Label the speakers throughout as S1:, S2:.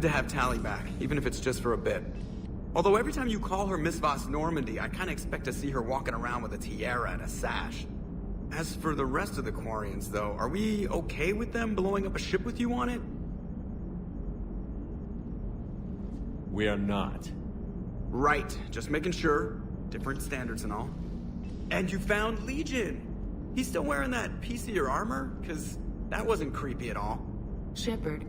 S1: to have Tally back, even if it's just for a bit. Although every time you call her Miss Voss Normandy, I kinda expect to see her walking around with a tiara and a sash. As for the rest of the Quarians, though, are we okay with them blowing up a ship with you on it?
S2: We are not.
S1: Right, just making sure. Different standards and all. And you found Legion! He's still wearing that piece of your armor? 'Cause that wasn't creepy at all.
S3: Shepard,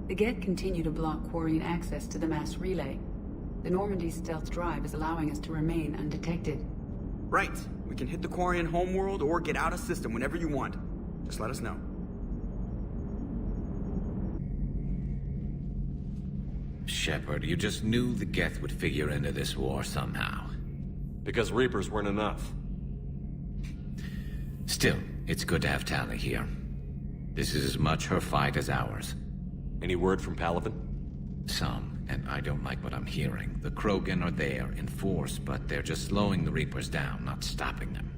S3: the Geth continue to block Quarian access to the mass relay. The Normandy stealth drive is allowing us to remain undetected.
S1: Right. We can hit the Quarian homeworld or get out of system whenever you want. Just let us know.
S4: Shepard, you just knew the Geth would figure into this war somehow.
S2: Because Reapers weren't enough.
S4: Still, it's good to have Tally here. This is as much her fight as ours.
S2: Any word from Palaven?
S4: Some, and I don't like what I'm hearing. The Krogan are there in force, but they're just slowing the Reapers down, not stopping them.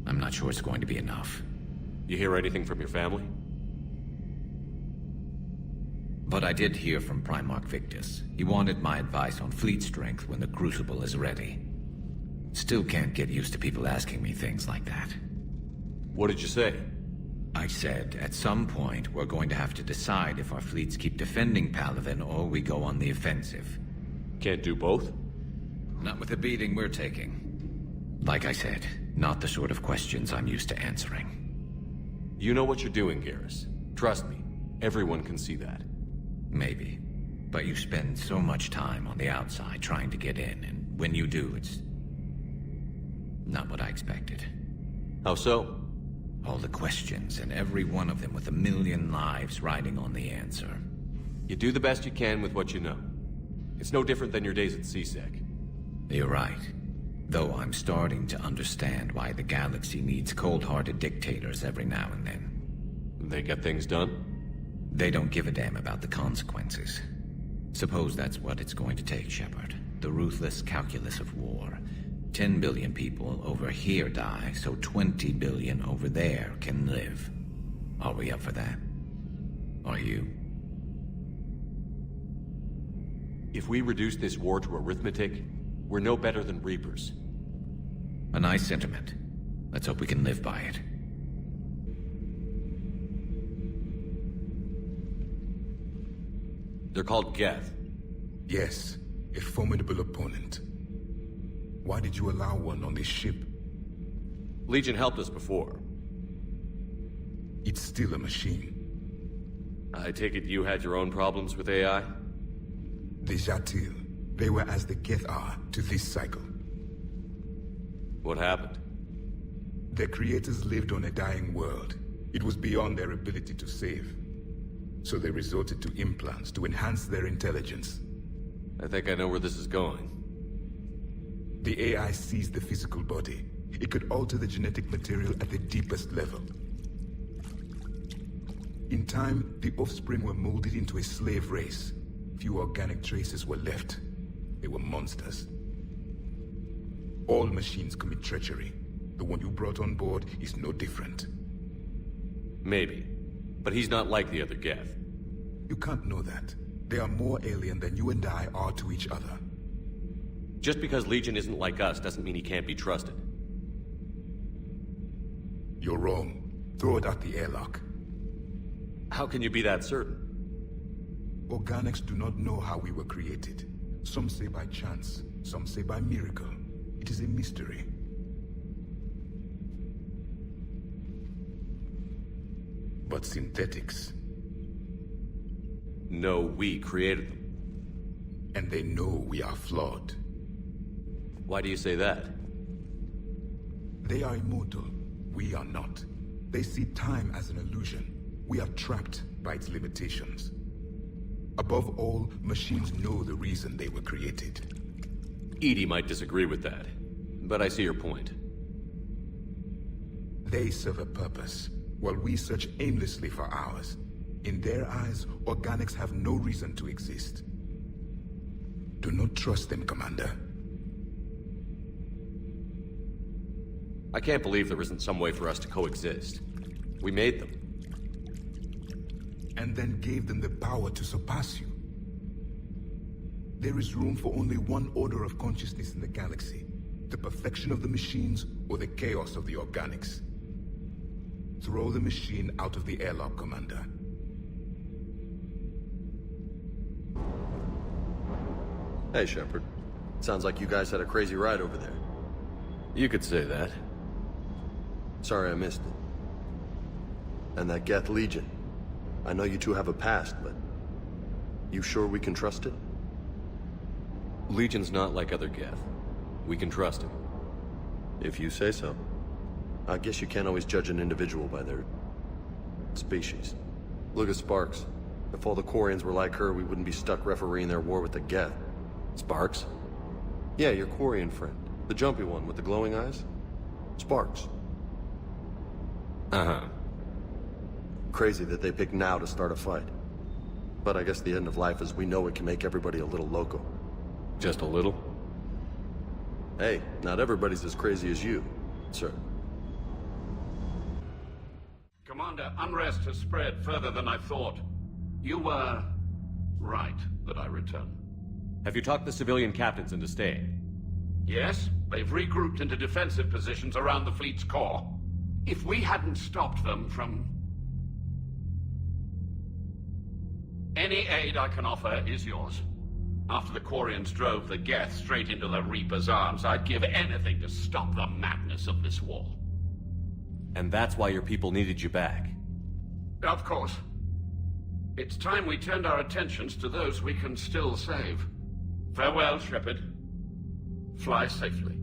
S4: I'm not sure it's going to be enough.
S2: You hear anything from your family?
S4: But I did hear from Primarch Victus. He wanted my advice on fleet strength when the Crucible is ready. Still can't get used to people asking me things like that.
S2: What did you say?
S4: I said, at some point, we're going to have to decide if our fleets keep defending Palaven or we go on the offensive.
S2: Can't do both?
S4: Not with the beating we're taking. Like I said, not the sort of questions I'm used to answering.
S2: You know what you're doing, Garrus. Trust me, everyone can see that.
S4: Maybe. But you spend so much time on the outside trying to get in, and when you do, it's not what I expected.
S2: How so?
S4: All the questions, and every one of them with 1,000,000 lives riding on the answer.
S2: You do the best you can with what you know. It's no different than your days at CSEC.
S4: You're right. Though I'm starting to understand why the galaxy needs cold-hearted dictators every now and then.
S2: They get things done?
S4: They don't give a damn about the consequences. Suppose that's what it's going to take, Shepard. The ruthless calculus of war. 10 billion people over here die, so 20 billion over there can live. Are we up for that? Are you?
S2: If we reduce this war to arithmetic, we're no better than Reapers.
S4: A nice sentiment. Let's hope we can live by it.
S2: They're called Geth.
S5: Yes, a formidable opponent. Why did you allow one on this ship?
S2: Legion helped us before.
S5: It's still a machine.
S2: I take it you had your own problems with AI?
S5: The Jatil, they were as the Geth are to this cycle.
S2: What happened?
S5: Their creators lived on a dying world. It was beyond their ability to save. So they resorted to implants to enhance their intelligence.
S2: I think I know where this is going.
S5: The AI sees the physical body. It could alter the genetic material at the deepest level. In time, the offspring were molded into a slave race. Few organic traces were left. They were monsters. All machines commit treachery. The one you brought on board is no different.
S2: Maybe. But he's not like the other Geth.
S5: You can't know that. They are more alien than you and I are to each other.
S2: Just because Legion isn't like us doesn't mean he can't be trusted.
S5: You're wrong. Throw it at the airlock.
S2: How can you be that certain?
S5: Organics do not know how we were created. Some say by chance, some say by miracle. It is a mystery. But synthetics...
S2: No, we created them.
S5: And they know we are flawed.
S2: Why do you say that?
S5: They are immortal. We are not. They see time as an illusion. We are trapped by its limitations. Above all, machines know the reason they were created.
S2: Edie might disagree with that, but I see your point.
S5: They serve a purpose, while we search aimlessly for ours. In their eyes, organics have no reason to exist. Do not trust them, Commander.
S2: I can't believe there isn't some way for us to coexist. We made them.
S5: And then gave them the power to surpass you. There is room for only one order of consciousness in the galaxy. The perfection of the machines or the chaos of the organics. Throw the machine out of the airlock, Commander.
S6: Hey, Shepard. Sounds like you guys had a crazy ride over there.
S2: You could say that.
S6: Sorry I missed it. And that Geth Legion. I know you two have a past, but... You sure we can trust it?
S2: Legion's not like other Geth. We can trust him.
S6: If you say so. I guess you can't always judge an individual by their... species. Look at Sparks. If all the Quarians were like her, we wouldn't be stuck refereeing their war with the Geth.
S2: Sparks?
S6: Yeah, your Quarian friend. The jumpy one with the glowing eyes. Sparks.
S2: Uh-huh.
S6: Crazy that they pick now to start a fight. But I guess the end of life as we know it can make everybody a little loco.
S2: Just a little?
S6: Hey, not everybody's as crazy as you, sir.
S7: Commander, unrest has spread further than I thought. You were... right that I return.
S2: Have you talked the civilian captains into staying?
S7: Yes, they've regrouped into defensive positions around the fleet's core. If we hadn't stopped them from... Any aid I can offer is yours. After the Quarians drove the Geth straight into the Reaper's arms, I'd give anything to stop the madness of this war.
S2: And that's why your people needed you back.
S7: Of course. It's time we turned our attentions to those we can still save. Farewell, Shepard. Fly safely.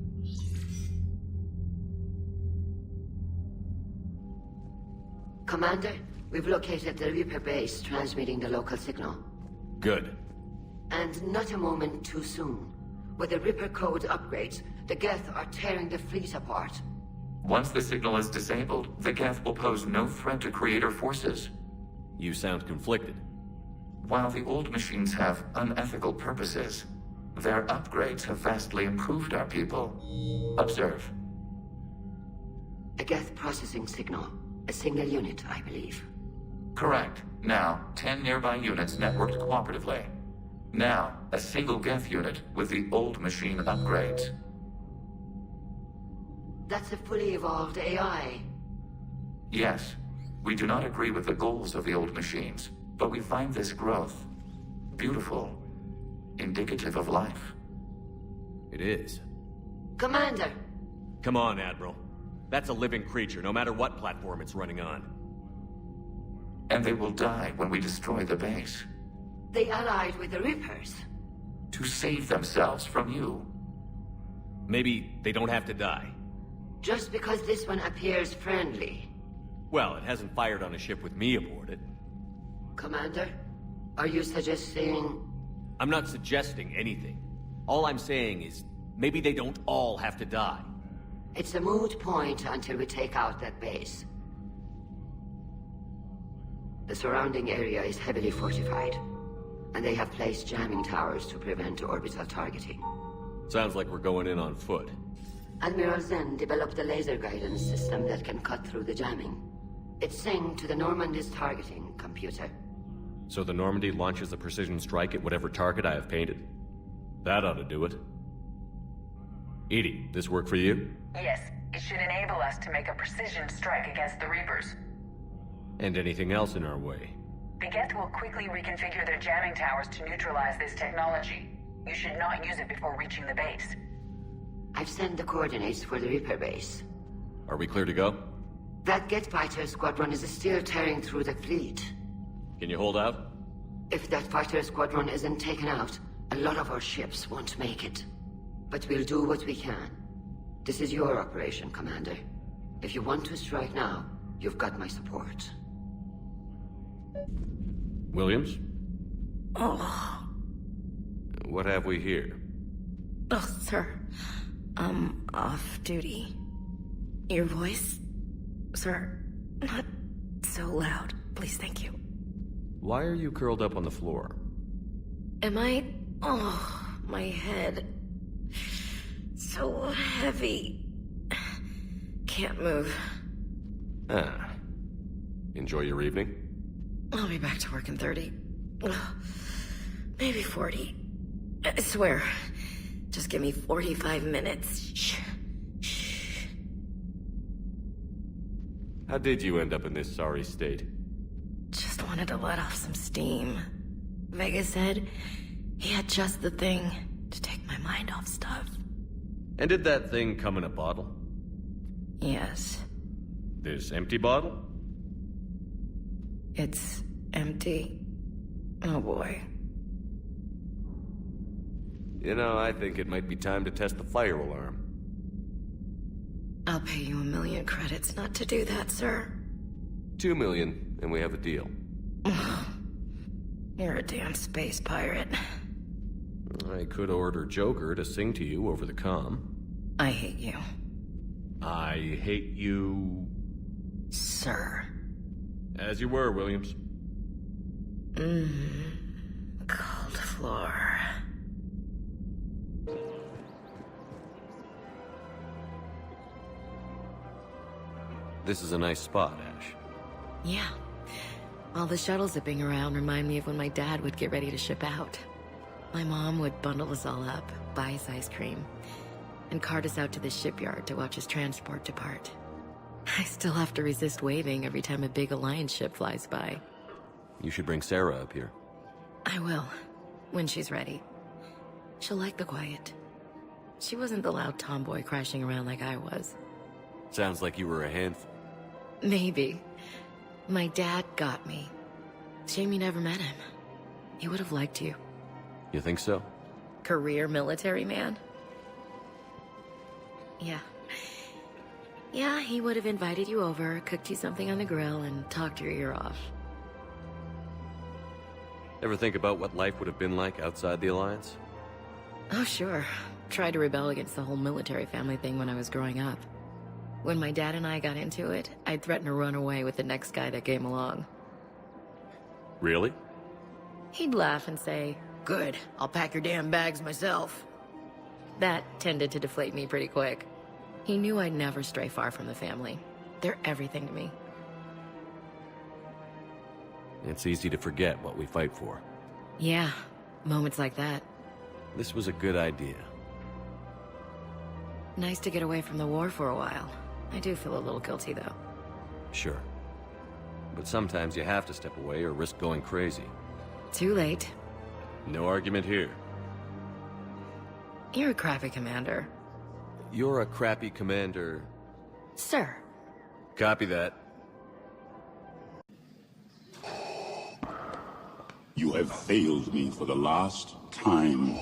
S8: Commander, we've located the Reaper base transmitting the local signal.
S2: Good.
S8: And not a moment too soon. With the Reaper code upgrades, the Geth are tearing the fleet apart.
S9: Once the signal is disabled, the Geth will pose no threat to Creator forces.
S2: You sound conflicted.
S9: While the old machines have unethical purposes, their upgrades have vastly improved our people. Observe.
S8: A Geth processing signal. A single unit, I believe.
S9: Correct. Now, 10 nearby units networked cooperatively. Now, a single Geth unit with the old machine upgrades.
S8: That's a fully evolved AI.
S9: Yes, we do not agree with the goals of the old machines, but we find this growth beautiful, indicative of life.
S2: It is.
S8: Commander!
S2: Come on, Admiral. That's a living creature, no matter what platform it's running on.
S9: And they will die when we destroy the base.
S8: They allied with the Reapers.
S9: To save themselves from you.
S2: Maybe they don't have to die.
S8: Just because this one appears friendly.
S2: Well, it hasn't fired on a ship with me aboard it.
S8: Commander, are you suggesting...
S2: I'm not suggesting anything. All I'm saying is, maybe they don't all have to die.
S8: It's a moot point until we take out that base. The surrounding area is heavily fortified, and they have placed jamming towers to prevent orbital targeting.
S2: Sounds like we're going in on foot.
S8: Admiral Zen developed a laser guidance system that can cut through the jamming. It's synced to the Normandy's targeting computer.
S2: So the Normandy launches a precision strike at whatever target I have painted? That ought to do it. Edie, this work for you?
S10: Yes, it should enable us to make a precision strike against the Reapers.
S2: And anything else in our way?
S10: The Geth will quickly reconfigure their jamming towers to neutralize this technology. You should not use it before reaching the base.
S8: I've sent the coordinates for the Reaper base.
S2: Are we clear to go?
S8: That Geth fighter squadron is still tearing through the fleet.
S2: Can you hold out?
S8: If that fighter squadron isn't taken out, a lot of our ships won't make it. But we'll do what we can. This is your operation, Commander. If you want to strike now, you've got my support.
S2: Williams?
S11: Oh.
S2: What have we here?
S11: Oh, sir. I'm off duty. Your voice? Sir, not so loud. Please, thank you.
S2: Why are you curled up on the floor?
S11: Am I... Oh, my head. So heavy. Can't move.
S2: Ah. Enjoy your evening?
S11: I'll be back to work in 30. Maybe 40. I swear. Just give me 45 minutes. Shh.
S2: How did you end up in this sorry state?
S11: Just wanted to let off some steam. Vega said he had just the thing to take my mind off stuff.
S2: And did that thing come in a bottle?
S11: Yes.
S2: This empty bottle?
S11: It's empty. Oh boy.
S2: You know, I think it might be time to test the fire alarm.
S11: I'll pay you 1 million credits not to do that, sir.
S2: 2 million, and we have a deal.
S11: You're a damn space pirate.
S2: I could order Joker to sing to you over the comm.
S11: I hate you.
S2: I hate you...
S11: Sir.
S2: As you were, Williams.
S11: Cold floor.
S2: This is a nice spot, Ash.
S11: Yeah. All the shuttles zipping around remind me of when my dad would get ready to ship out. My mom would bundle us all up, buy us ice cream, and cart us out to the shipyard to watch his transport depart. I still have to resist waving every time a big Alliance ship flies by.
S2: You should bring Sarah up here.
S11: I will, when she's ready. She'll like the quiet. She wasn't the loud tomboy crashing around like I was.
S2: Sounds like you were a handful.
S11: Maybe. My dad got me. Shame you never met him. He would have liked you.
S2: You think so?
S11: Career military man? Yeah. Yeah, he would have invited you over, cooked you something on the grill, and talked your ear off.
S2: Ever think about what life would have been like outside the Alliance?
S11: Oh, sure. Tried to rebel against the whole military family thing when I was growing up. When my dad and I got into it, I'd threaten to run away with the next guy that came along.
S2: Really?
S11: He'd laugh and say, "Good, I'll pack your damn bags myself." That tended to deflate me pretty quick. He knew I'd never stray far from the family. They're everything to me.
S2: It's easy to forget what we fight for.
S11: Yeah, moments like that.
S2: This was a good idea.
S11: Nice to get away from the war for a while. I do feel a little guilty, though.
S2: Sure. But sometimes you have to step away or risk going crazy.
S11: Too late.
S2: No argument here.
S11: You're a crappy commander.
S2: You're a crappy commander.
S11: Sir.
S2: Copy that.
S12: You have failed me for the last time.